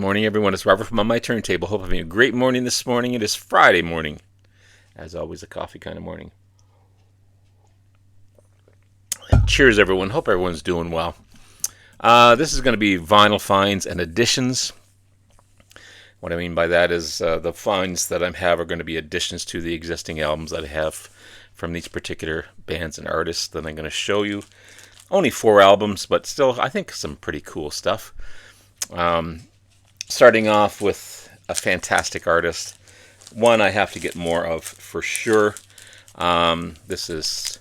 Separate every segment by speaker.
Speaker 1: Morning, everyone. It's Robert from On My Turntable. Hope having a great morning this morning. It is Friday morning. As always, a coffee kind of morning. Cheers, everyone. Hope everyone's doing well. This is going to be vinyl finds and additions. What I mean by that is the finds that I have are going to be additions to the existing albums that I have from these particular bands and artists that I'm going to show you. Only 4 albums, but still, I think some pretty cool stuff. Starting off with a fantastic artist. One I have to get more of for sure. This is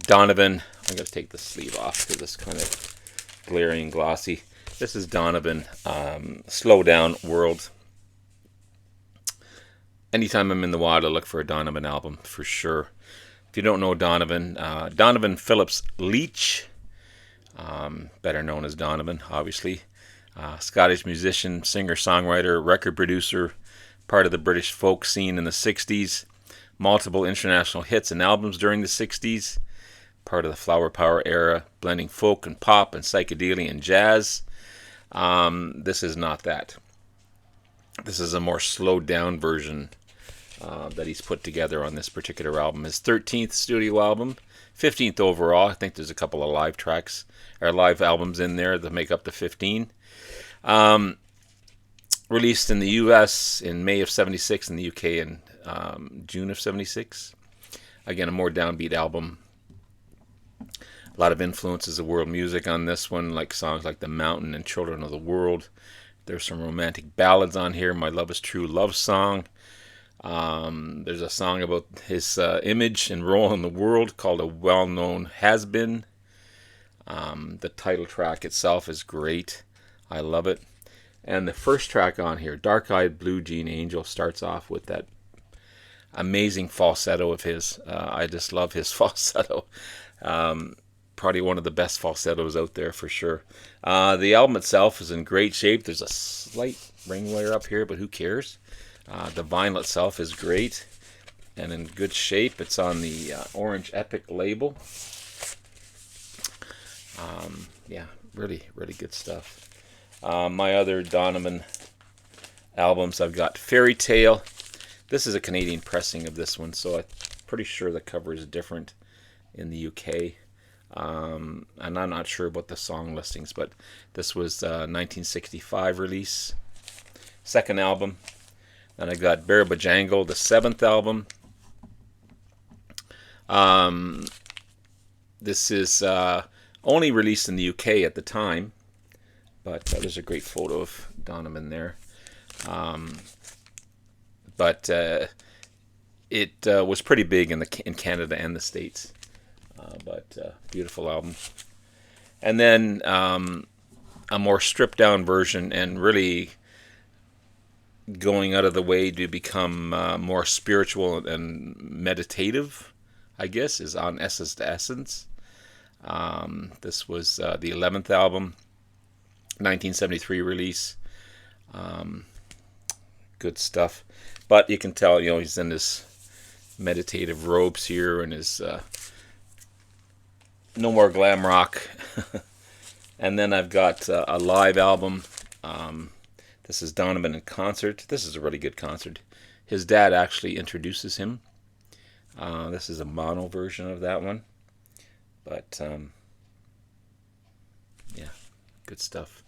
Speaker 1: Donovan. I'm going to take the sleeve off because it's kind of glaring and glossy. This is Donovan. Slow Down World. Anytime I'm in the wild, I look for a Donovan album for sure. If you don't know Donovan, Donovan Phillips Leach, better known as Donovan, obviously. Scottish musician, singer, songwriter, record producer, part of the British folk scene in the 60s, multiple international hits and albums during the 60s, part of the Flower Power era, blending folk and pop and psychedelia and jazz. This is not that. This is a more slowed down version that he's put together on this particular album. His 13th studio album, 15th overall. I think there's a couple of live tracks or live albums in there that make up the 15. Released in the US in May of 76, in the UK in June of 76. Again, a more downbeat album. A lot of influences of world music on this one, like songs like The Mountain and Children of the World. There's some romantic ballads on here. My Love Is True love song. There's a song about his image and role in the world called A Well-Known Has-Been. The title track itself is great. I love it. And the first track on here, Dark Eyed Blue Jean Angel, starts off with that amazing falsetto of his. I just love his falsetto. Probably one of the best falsettos out there for sure. The album itself is in great shape. There's a slight ring wear up here, but who cares? The vinyl itself is great and in good shape. It's on the Orange Epic label. Yeah, really, really good stuff. My other Donovan albums, I've got Fairy Tale. This is a Canadian pressing of this one, so I'm pretty sure the cover is different in the UK. And I'm not sure about the song listings, but this was 1965 release. Second album. Then I got Bear Bajangle, the 7th album. This is only released in the UK at the time. But there's a great photo of Donovan there. But it was pretty big in Canada and the States. But beautiful album. And then a more stripped down version and really going out of the way to become more spiritual and meditative, I guess, is on Essence to Essence. This was the 11th album. 1973 release. Good stuff. But you can tell, he's in his meditative robes here and his no more glam rock. And then I've got a live album. This is Donovan in concert. This is a really good concert. His dad actually introduces him. This is a mono version of that one. But, yeah, good stuff.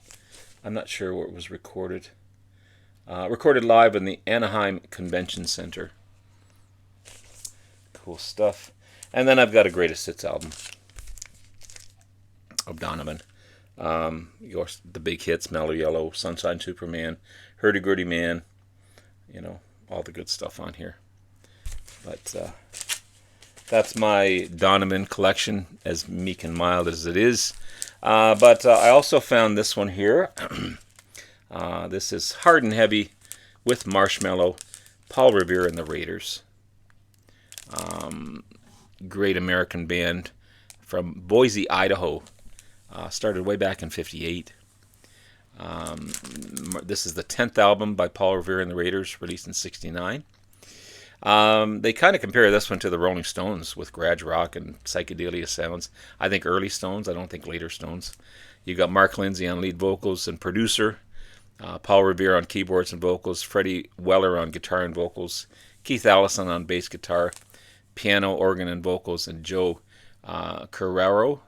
Speaker 1: I'm not sure where it was recorded. Recorded live in the Anaheim Convention Center. Cool stuff. And then I've got a greatest hits album of Donovan. The big hits, Mellow Yellow, Sunshine Superman, Hurdy Gurdy Man. All the good stuff on here. But that's my Donovan collection, as meek and mild as it is. But I also found this one here. This is Hard and Heavy with Marshmello, Paul Revere and the Raiders. Great American band from Boise, Idaho. Started way back in 58. This is the 10th album by Paul Revere and the Raiders, released in 69. They kind of compare this one to the Rolling Stones with garage rock and psychedelia sounds. I think early Stones. I don't think later Stones. You got Mark Lindsay on lead vocals and producer. Paul Revere on keyboards and vocals, Freddie Weller on guitar and vocals, Keith Allison on bass guitar, piano, organ, and vocals, and Joe Carrero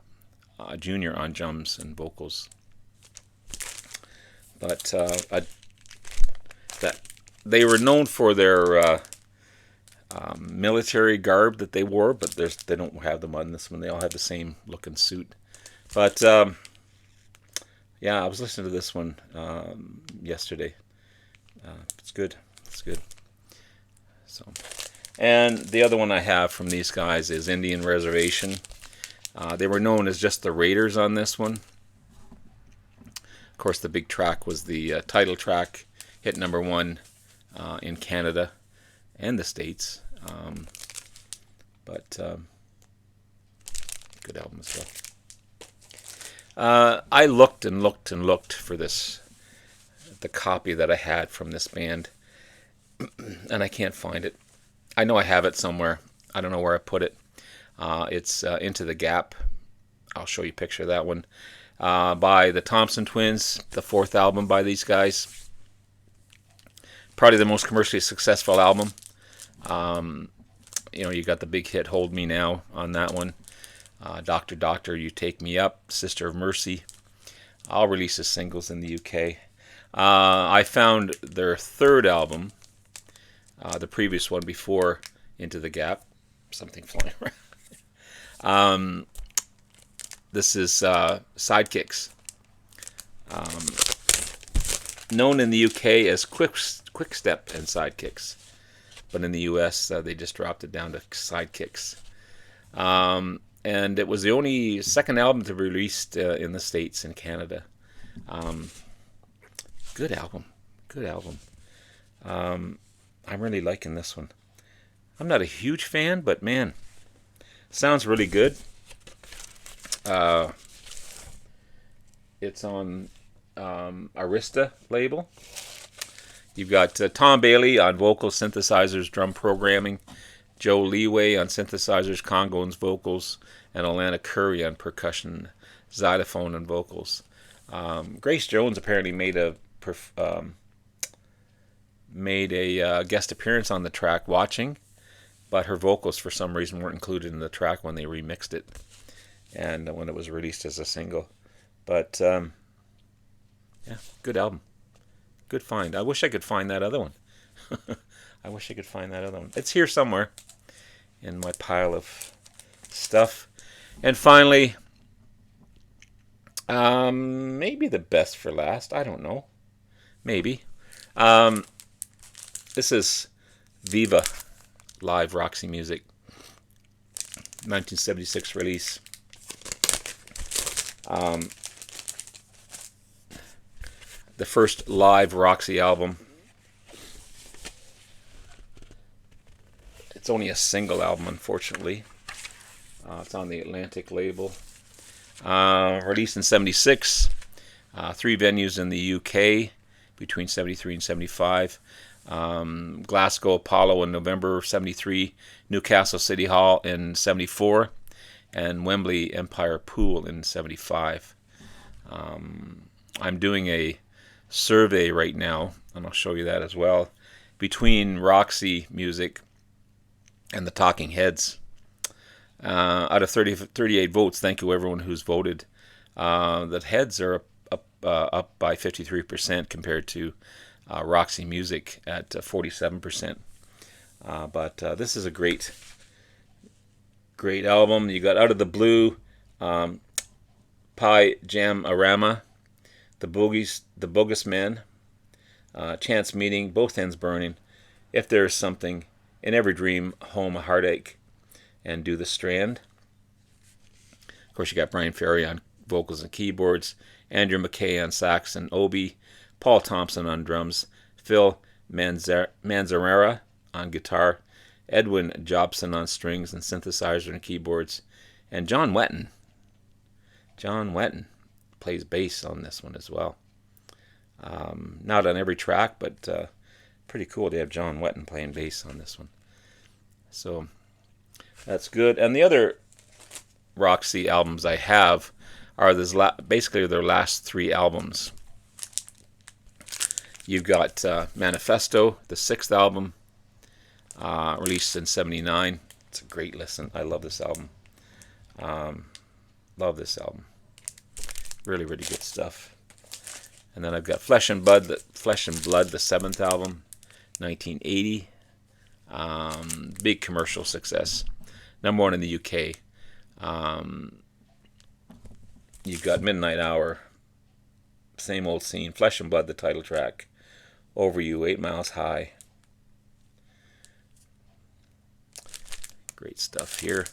Speaker 1: Jr. on drums and vocals. But that they were known for their military garb that they wore, but they don't have them on this one. They all have the same looking suit. But yeah, I was listening to this one yesterday. It's good. It's good. So, and the other one I have from these guys is Indian Reservation. They were known as just the Raiders on this one. Of course, the big track was the title track, hit #1 in Canada and the States. But good album as well. I looked and looked and looked for the copy that I had from this band, and I can't find it. I know I have it somewhere. I don't know where I put it. It's Into the Gap. I'll show you a picture of that one. By the Thompson twins, the 4th album by these guys. Probably the most commercially successful album. You got the big hit Hold Me Now on that one. Doctor Doctor, You Take Me Up, Sister of Mercy. All released as singles in the UK. I found their 3rd album, the previous one before Into the Gap. Something flying around. This is Sidekicks. Known in the UK as Quick Step and Sidekicks. But in the US, they just dropped it down to Sidekicks. And it was the only 2nd album to be released in the States and Canada. Good album. Good album. I'm really liking this one. I'm not a huge fan, but man, sounds really good. It's on Arista label. You've got Tom Bailey on vocals, synthesizers, drum programming, Joe Leeway on synthesizers, congos, vocals, and Alana Curry on percussion, xylophone, and vocals. Grace Jones apparently made a guest appearance on the track Watching, but her vocals for some reason weren't included in the track when they remixed it and when it was released as a single. But yeah, good album. Good find. I wish I could find that other one. I wish I could find that other one. It's here somewhere in my pile of stuff. And finally, maybe the best for last. I don't know. Maybe. This is Viva live Roxy music. 1976 release. The first live Roxy album. It's only a single album, unfortunately. It's on the Atlantic label. Released in 76. 3 venues in the UK between 73 and 75. Glasgow Apollo in November 73. Newcastle City Hall in 74. And Wembley Empire Pool in 75. I'm doing a survey right now, and I'll show you that as well, between Roxy music and the Talking Heads. Out of 38 votes, thank you everyone who's voted, the Heads are up by 53% compared to Roxy music at 47%. But this is a great album. You got Out of the Blue, Pie Jam Arama, The Bogus Men, Chance Meeting, Both Ends Burning, If There Is Something, In Every Dream, Home a Heartache, and Do the Strand. Of course, you got Brian Ferry on vocals and keyboards, Andrew McKay on sax and obi, Paul Thompson on drums, Phil Manzarera on guitar, Edwin Jobson on strings and synthesizer and keyboards, and John Wetton. John Wetton plays bass on this one as well. Not on every track, but pretty cool to have John Wetton playing bass on this one. So that's good. And the other Roxy albums I have are basically their last 3 albums. You've got Manifesto, the 6th album, released in '79. It's a great listen. I love this album. Love this album. Really, really good stuff. And then I've got Flesh and Blood, the 7th album, 1980. Big commercial success. #1 in the UK. You've got Midnight Hour, Same Old Scene, Flesh and Blood, the title track, Over You, 8 Miles High. Great stuff here.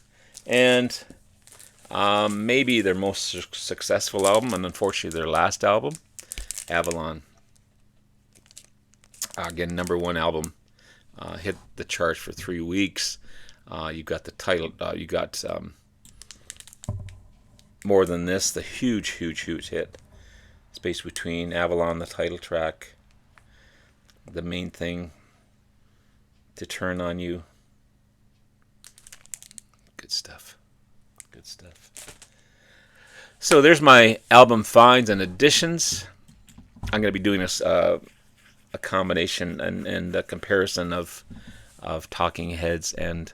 Speaker 1: And maybe their most successful album, and unfortunately their last album, Avalon. Again, #1 album. Hit the charts for 3 weeks. You got the title. You got More Than This, the huge hit. Space Between, Avalon, the title track. The Main Thing, To Turn on You. Good stuff. Good stuff. So there's my album finds and additions. I'm going to be doing a combination and a comparison of Talking Heads and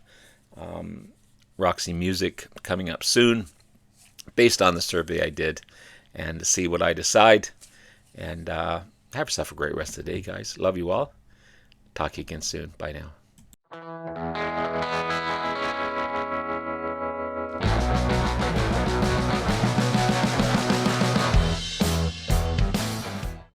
Speaker 1: Roxy music coming up soon, based on the survey I did, and to see what I decide. And have yourself a great rest of the day, guys. Love you all. Talk to you again soon. Bye now.